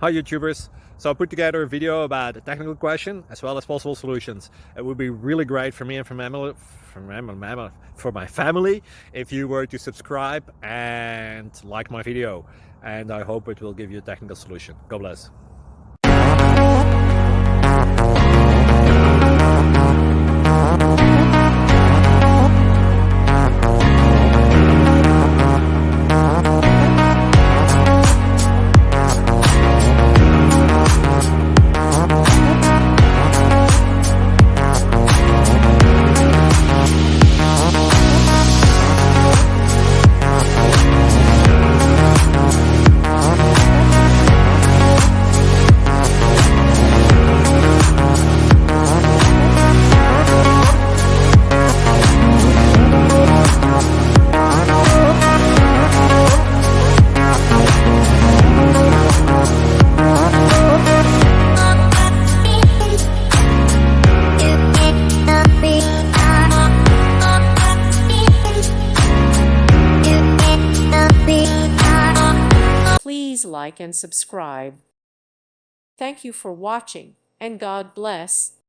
Hi YouTubers! So I put together a video about a technical question as well as possible solutions. It would be really great for me and for my family if you were to subscribe and like my video, and I hope it will give you a technical solution. God bless. Please like and subscribe. Thank you for watching, and God bless.